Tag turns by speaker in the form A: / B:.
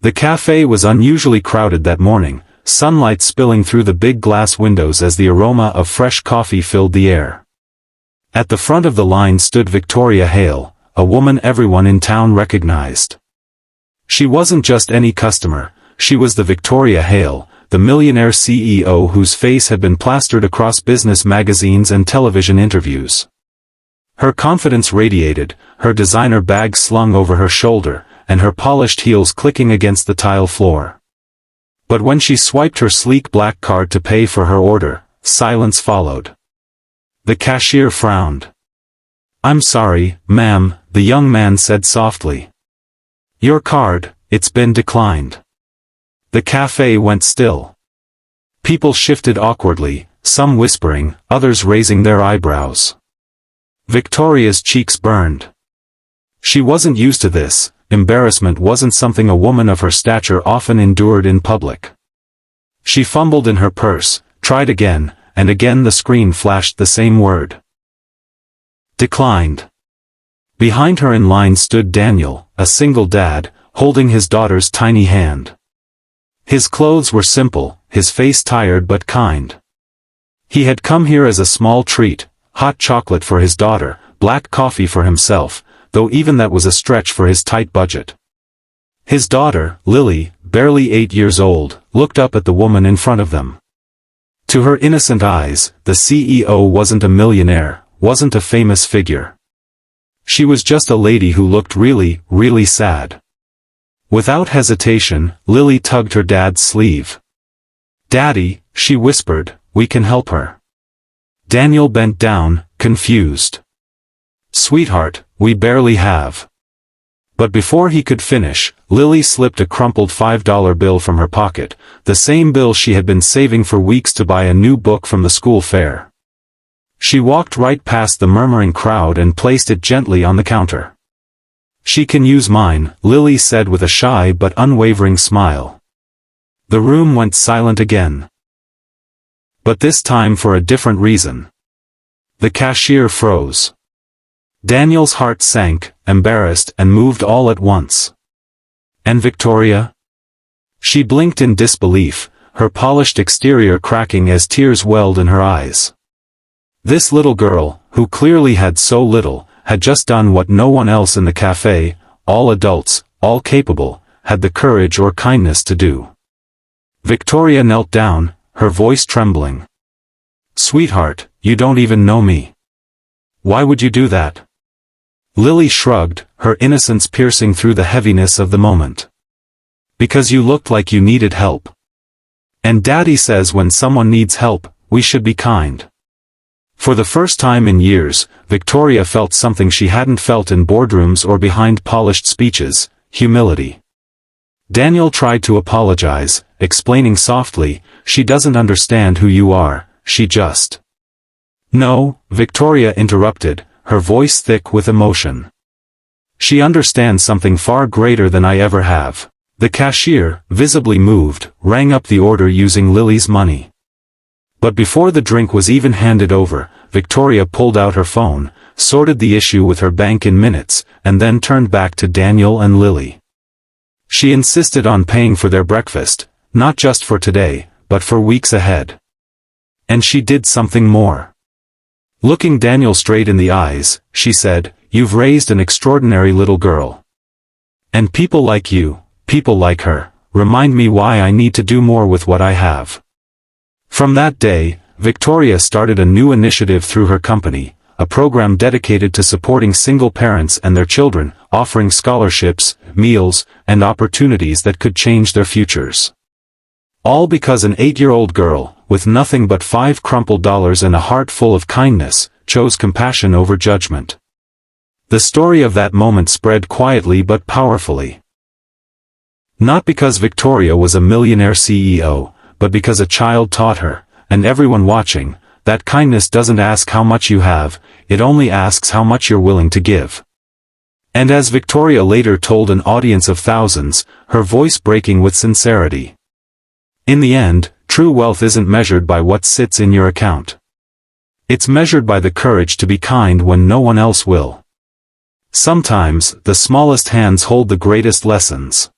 A: The cafe was unusually crowded that morning, sunlight spilling through the big glass windows as the aroma of fresh coffee filled the air. At the front of the line stood Victoria Hale, a woman everyone in town recognized. She wasn't just any customer, she was the Victoria Hale, the Millionaire CEO whose face had been plastered across business magazines and television interviews. Her confidence radiated, her designer bag slung over her shoulder, and her polished heels clicking against the tile floor. But when she swiped her sleek black card to pay for her order, silence followed. The cashier frowned. "I'm sorry, ma'am," the young man said softly. "Your card, it's been declined." The cafe went still. People shifted awkwardly, some whispering, others raising their eyebrows. Victoria's cheeks burned. She wasn't used to this. Embarrassment wasn't something a woman of her stature often endured in public. She fumbled in her purse, tried again, and again the screen flashed the same word. Declined. Behind her in line stood Daniel, a single dad, holding his daughter's tiny hand. His clothes were simple, his face tired but kind. He had come here as a small treat, hot chocolate for his daughter, black coffee for himself, though even that was a stretch for his tight budget. His daughter, Lily, barely 8 years old, looked up at the woman in front of them. To her innocent eyes, the CEO wasn't a millionaire, wasn't a famous figure. She was just a lady who looked really, really sad. Without hesitation, Lily tugged her dad's sleeve. "Daddy," she whispered, "we can help her." Daniel bent down, confused. "Sweetheart, we barely have." But before he could finish, Lily slipped a crumpled $5 bill from her pocket, the same bill she had been saving for weeks to buy a new book from the school fair. She walked right past the murmuring crowd and placed it gently on the counter. "She can use mine," Lily said with a shy but unwavering smile. The room went silent again. But this time for a different reason. The cashier froze. Daniel's heart sank, embarrassed and moved all at once. "And Victoria?" She blinked in disbelief, her polished exterior cracking as tears welled in her eyes. This little girl, who clearly had so little, had just done what no one else in the cafe, all adults, all capable, had the courage or kindness to do. Victoria knelt down, her voice trembling. "Sweetheart, you don't even know me. Why would you do that?" Lily shrugged, her innocence piercing through the heaviness of the moment. "Because you looked like you needed help. And Daddy says when someone needs help, we should be kind." For the first time in years, Victoria felt something she hadn't felt in boardrooms or behind polished speeches: humility. Daniel tried to apologize, explaining softly, "She doesn't understand who you are, she just—" "No," Victoria interrupted, her voice thick with emotion. "She understands something far greater than I ever have." The cashier, visibly moved, rang up the order using Lily's money. But before the drink was even handed over, Victoria pulled out her phone, sorted the issue with her bank in minutes, and then turned back to Daniel and Lily. She insisted on paying for their breakfast, not just for today, but for weeks ahead. And she did something more. Looking Daniel straight in the eyes, she said, "You've raised an extraordinary little girl. And people like you, people like her, remind me why I need to do more with what I have." From that day, Victoria started a new initiative through her company, a program dedicated to supporting single parents and their children, offering scholarships, meals, and opportunities that could change their futures. All because an 8-year-old girl, with nothing but $5 crumpled and a heart full of kindness, chose compassion over judgment. The story of that moment spread quietly but powerfully. Not because Victoria was a millionaire CEO, but because a child taught her, and everyone watching, that kindness doesn't ask how much you have, it only asks how much you're willing to give. And as Victoria later told an audience of thousands, her voice breaking with sincerity, "In the end, true wealth isn't measured by what sits in your account. It's measured by the courage to be kind when no one else will. Sometimes, the smallest hands hold the greatest lessons."